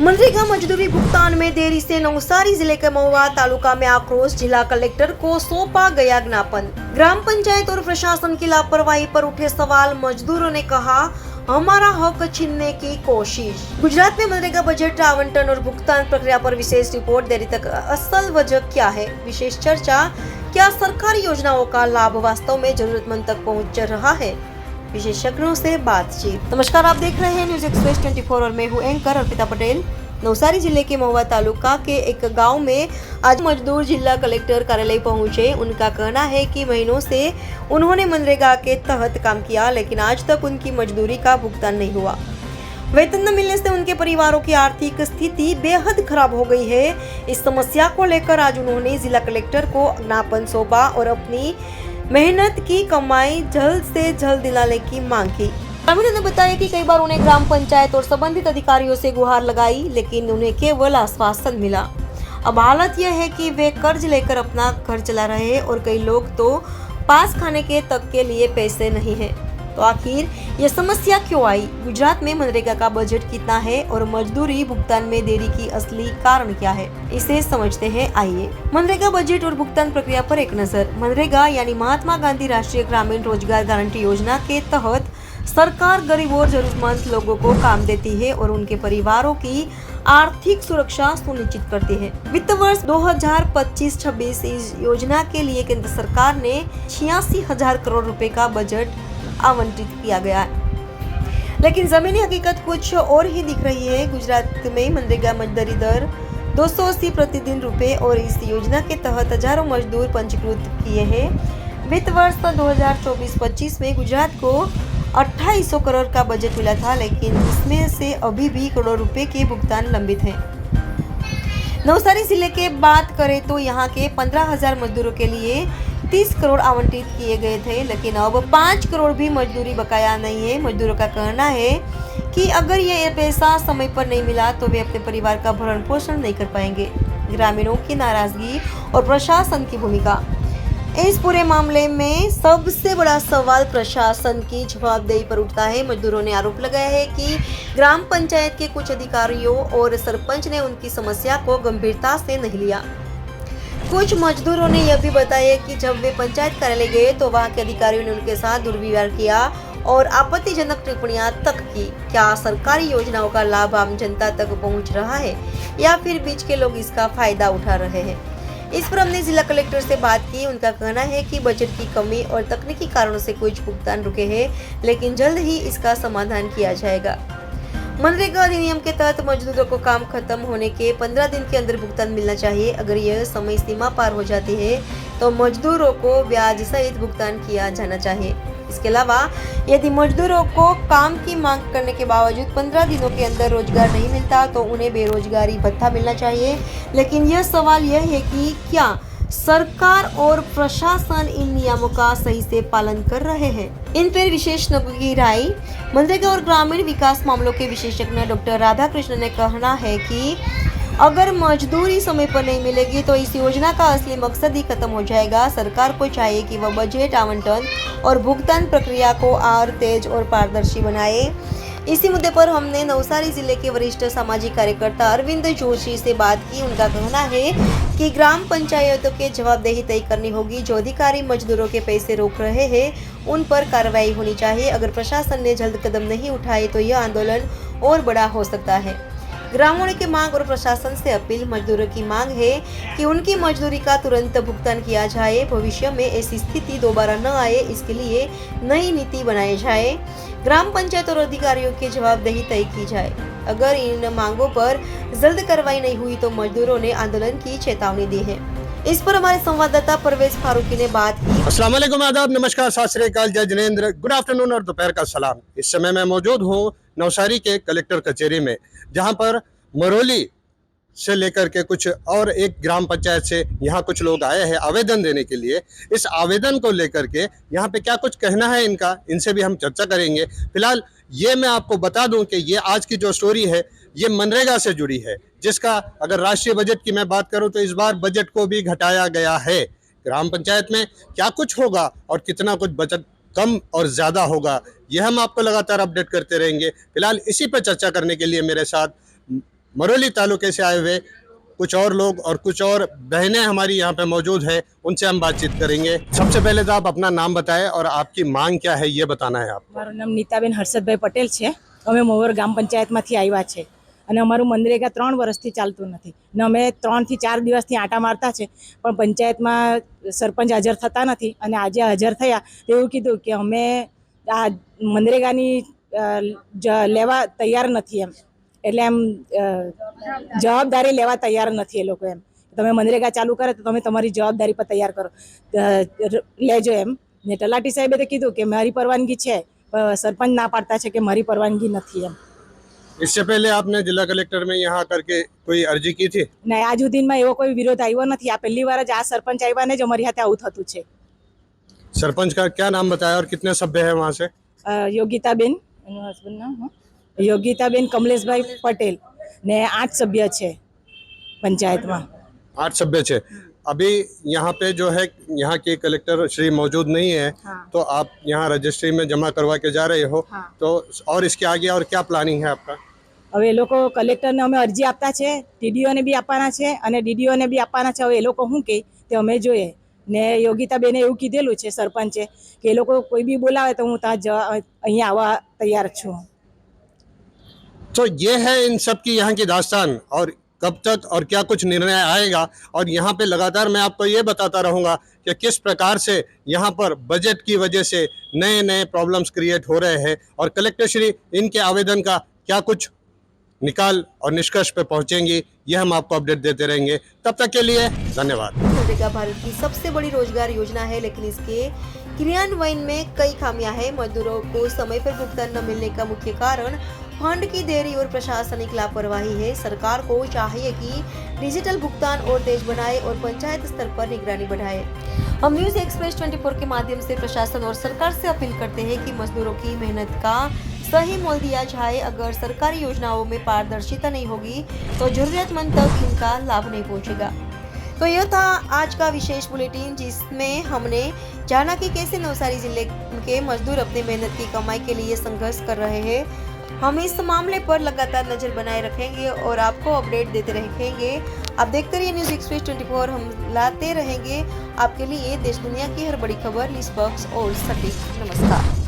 मनरेगा मजदूरी भुगतान में देरी से नवसारी जिले के महुआ तालुका में आक्रोश, जिला कलेक्टर को सौंपा गया ज्ञापन। ग्राम पंचायत और प्रशासन की लापरवाही पर उठे सवाल, मजदूरों ने कहा हमारा हक छीनने की कोशिश। गुजरात में मनरेगा बजट आवंटन और भुगतान प्रक्रिया पर विशेष रिपोर्ट, देरी तक असल वजह क्या है, विशेष चर्चा, क्या सरकारी योजनाओं का लाभ वास्तव में जरूरतमंद तक पहुंच रहा है, विशेषज्ञों से बातचीत। नमस्कार, आप देख रहे हैं न्यूज एक्सप्रेस 24 और मैं हूं एंकर अर्पिता पटेल। नवसारी जिले के महुआ तालुका के एक गांव में आज मजदूर जिला कलेक्टर कार्यालय पहुंचे। उनका कहना है कि महीनों से उन्होंने मनरेगा के तहत काम किया, लेकिन आज तक उनकी मजदूरी का भुगतान नहीं हुआ। वेतन न मिलने से उनके परिवारों की आर्थिक स्थिति बेहद खराब हो गई है। इस समस्या को लेकर आज उन्होंने जिला कलेक्टर को ज्ञापन सौंपा और अपनी मेहनत की कमाई जल्द से जल्द दिलाने की मांग की। ग्रामीणों ने बताया कि कई बार उन्हें ग्राम पंचायत और संबंधित अधिकारियों से गुहार लगाई, लेकिन उन्हें केवल आश्वासन मिला। अब हालत यह है कि वे कर्ज लेकर अपना घर चला रहे हैं और कई लोग तो पास खाने के तक के लिए पैसे नहीं है। तो आखिर ये समस्या क्यों आई? गुजरात में मनरेगा का बजट कितना है और मजदूरी भुगतान में देरी की असली कारण क्या है, इसे समझते हैं। आइए मनरेगा बजट और भुगतान प्रक्रिया पर एक नजर। मनरेगा यानी महात्मा गांधी राष्ट्रीय ग्रामीण रोजगार गारंटी योजना के तहत सरकार गरीब और जरूरतमंद लोगों को काम देती है और उनके परिवारों की आर्थिक सुरक्षा सुनिश्चित करती है। वित्त वर्ष 2025-26 इस योजना के लिए केंद्र सरकार ने 86,000 करोड़ रुपए का बजट आवंटित किया गया है, लेकिन जमीनी हकीकत कुछ और ही दिख रही है। गुजरात में मनरेगा मजदूरी दर 280 प्रतिदिन रुपए और इस योजना के तहत हजारों मजदूर पंजीकृत किए हैं। वित्त वर्ष 2024-25 में गुजरात को 2800 करोड़ का बजट मिला था, लेकिन इसमें से अभी भी करोड़ रुपए के भुगतान लंबित हैं। नवसारी जिले के बात करें तो यहाँ के 15,000 मजदूरों के लिए 30 करोड़ आवंटित किए गए थे, लेकिन अब 5 करोड़ भी मजदूरी बकाया नहीं है। मजदूरों का कहना है कि अगर ये पैसा समय पर नहीं मिला तो वे अपने परिवार का भरण पोषण नहीं कर पाएंगे। ग्रामीणों की नाराजगी और प्रशासन की भूमिका। इस पूरे मामले में सबसे बड़ा सवाल प्रशासन की जवाबदेही पर उठता है। मजदूरों ने आरोप लगाया है कि ग्राम पंचायत के कुछ अधिकारियों और सरपंच ने उनकी समस्या को गंभीरता से नहीं लिया। कुछ मजदूरों ने यह भी बताया कि जब वे पंचायत कार्यालय गए तो वहां के अधिकारियों ने उनके साथ दुर्व्यवहार किया और आपत्तिजनक टिप्पणियां तक की। क्या सरकारी योजनाओं का लाभ आम जनता तक पहुंच रहा है या फिर बीच के लोग इसका फायदा उठा रहे हैं? इस पर हमने जिला कलेक्टर से बात की। उनका कहना है कि बजट की कमी और तकनीकी कारणों से कुछ भुगतान रुके हैं, लेकिन जल्द ही इसका समाधान किया जाएगा। मनरेगा अधिनियम के तहत मजदूरों को काम खत्म होने के 15 दिन के अंदर भुगतान मिलना चाहिए। अगर यह समय सीमा पार हो जाती है तो मजदूरों को ब्याज सहित भुगतान किया जाना चाहिए। इसके अलावा यदि मजदूरों को काम की मांग करने के बावजूद 15 दिनों के अंदर रोजगार नहीं मिलता तो उन्हें बेरोजगारी भत्ता मिलना चाहिए। लेकिन यह सवाल यह है कि क्या सरकार और प्रशासन इन नियमों का सही से पालन कर रहे हैं? इन पर विशेषज्ञों की राय। मनरेगा और ग्रामीण विकास मामलों के विशेषज्ञ डॉक्टर राधा कृष्ण ने कहना है कि अगर मजदूरी समय पर नहीं मिलेगी तो इस योजना का असली मकसद ही खत्म हो जाएगा। सरकार को चाहिए कि वह बजट आवंटन और भुगतान प्रक्रिया को और तेज और पारदर्शी बनाए। इसी मुद्दे पर हमने नवसारी जिले के वरिष्ठ सामाजिक कार्यकर्ता अरविंद जोशी से बात की। उनका कहना है कि ग्राम पंचायतों के जवाबदेही तय करनी होगी। जो अधिकारी मजदूरों के पैसे रोक रहे हैं उन पर कार्रवाई होनी चाहिए। अगर प्रशासन ने जल्द कदम नहीं उठाए तो यह आंदोलन और बड़ा हो सकता है। ग्रामीणों की मांग और प्रशासन से अपील। मजदूरों की मांग है कि उनकी मजदूरी का तुरंत भुगतान किया जाए। भविष्य में ऐसी स्थिति दोबारा न आए, इसके लिए नई नीति बनाई जाए। ग्राम पंचायत और अधिकारियों की जवाबदेही तय की जाए। अगर इन मांगों पर जल्द कार्रवाई नहीं हुई तो मजदूरों ने आंदोलन की चेतावनी दी है। इस पर हमारे संवाददाता परवेज फारूकी ने बात की। अस्सलाम वालेकुम, आदाब, नमस्कार, सत श्री अकाल, जय जिनेंद्र, गुड आफ्टरनून और दोपहर का सलाम। इस समय मैं मौजूद हूँ नवसारी के कलेक्टर कचहरी में, जहाँ पर मरोली से लेकर के कुछ और एक ग्राम पंचायत से यहाँ कुछ लोग आए हैं आवेदन देने के लिए। इस आवेदन को लेकर के यहाँ पे क्या कुछ कहना है इनका, इनसे भी हम चर्चा करेंगे। फिलहाल ये मैं आपको बता दूं कि ये आज की जो स्टोरी है ये मनरेगा से जुड़ी है, जिसका अगर राष्ट्रीय बजट की मैं बात करूं तो इस बार बजट को भी घटाया गया है। ग्राम पंचायत में क्या कुछ होगा और कितना कुछ बजट कम और ज़्यादा होगा, यह हम आपको लगातार अपडेट करते रहेंगे। फिलहाल इसी पर चर्चा करने के लिए मेरे साथ मरोली तालुके से आए हुए कुछ और लोग और कुछ और बहनें हमारी यहाँ पे मौजूद है, उनसे हम बातचीत करेंगे। सबसे पहले तो आप अपना नाम बताएं और आपकी मांग क्या है ये बताना है आप। મારું નામ નીતાબેન હર્ષદભાઈ પટેલ છે. અમે મોવર ગ્રામ પંચાયતમાંથી આવ્યા છે અને અમારું મનરેગા 3 વર્ષથી ચાલતું નથી ને અમે 3 થી 4 દિવસથી આંટા મારતા છે, પણ પંચાયતમાં સરપંચ હાજર થતા નથી અને આજે હાજર થયા તો એવું કીધું કે અમે આ મનરેગાની લેવા તૈયાર નથી એમ, એટલે એમ જવાબદારી લેવા તૈયાર નથી એ લોકો એમ. તમે મનરેગા ચાલુ કરે તો તમે તમારી જવાબદારી પર તૈયાર કરો લેજો એમ. ને તલાટી સાહેબે તો કીધું કે મારી પરવાનગી છે, સરપંચ ના પાડતા છે કે મારી પરવાનગી નથી એમ. इससे पहले आपने जिला कलेक्टर में यहाँ करके कोई अर्जी की थी? ને આજ સુધીમાં એવો કોઈ વિરોધ આવ્યો નથી. આ પહેલી વાર જ આ સરપંચ આવ્યા ને જ અમારી હાથે આવું થતું છે. सरपंच का क्या नाम बताया और कितने सभ्य है वहाँ से? યોગિતાબેન, એનું હસબન્ડ નામ યોગિતાબેન કમલેશભાઈ પટેલ ને 8 સભ્ય છે પંચાયતમાં. 8 सभ्य छे। अभी यहाँ पे जो है यहाँ के कलेक्टर श्री मौजूद नहीं है, हाँ. तो आप यहाँ रजिस्ट्री में जमा करवा के जा रहे हो, हाँ. तो और इसके आगे और क्या प्लानिंग है आपका? હવે એ લોકો કલેક્ટરને અમે અરજી આપતા છે, ટીડીઓને બી આપવાના છે અને ડીડીઓને બી આપવાના છે. હવે એ લોકો શું કહે તે અમે જોઈએ. ને યોગિતાબેને એવું કીધેલું છે સરપંચે કે એ લોકો કોઈ બી બોલાવે તો હું ત્યાં અહીંયા આવવા તૈયાર છું. तो ये है इन सब की यहाँ की दास्तान, और कब तक और क्या कुछ निर्णय आएगा। और यहाँ पे लगातार मैं आपको ये बताता रहूँगा कि किस प्रकार से यहाँ पर बजट की वजह से नए नए प्रॉब्लम्स क्रिएट हो रहे हैं, और कलेक्टर श्री इनके आवेदन का क्या कुछ निकाल और निष्कर्ष पे पहुँचेंगी, ये हम आपको अपडेट देते रहेंगे। तब तक के लिए धन्यवाद। मनरेगा भारत की सबसे बड़ी रोजगार योजना है, लेकिन इसके क्रियान्वयन में कई खामियां हैं। मजदूरों को समय पर भुगतान न मिलने का मुख्य कारण फंड की देरी और प्रशासनिक लापरवाही है। सरकार को चाहिए कि डिजिटल भुगतान और तेज बनाए और पंचायत स्तर पर निगरानी बढ़ाए। हम न्यूज एक्सप्रेस 24 के माध्यम से प्रशासन और सरकार से अपील करते हैं कि मजदूरों की मेहनत का सही मोल दिया जाए। अगर सरकारी योजनाओं में पारदर्शिता नहीं होगी तो जरूरतमंद तक इनका लाभ नहीं पहुंचेगा। तो यह था आज का विशेष बुलेटिन, जिसमें हमने जाना कि कैसे नवसारी जिले के मजदूर अपनी मेहनत की कमाई के लिए संघर्ष कर रहे हैं। हम इस मामले पर लगातार नजर बनाए रखेंगे और आपको अपडेट देते रहेंगे। आप देखते रहिए न्यूज एक्सप्रेस 24, हम लाते रहेंगे आपके लिए देश दुनिया की हर बड़ी खबर निष्पक्ष और सटीक। नमस्कार।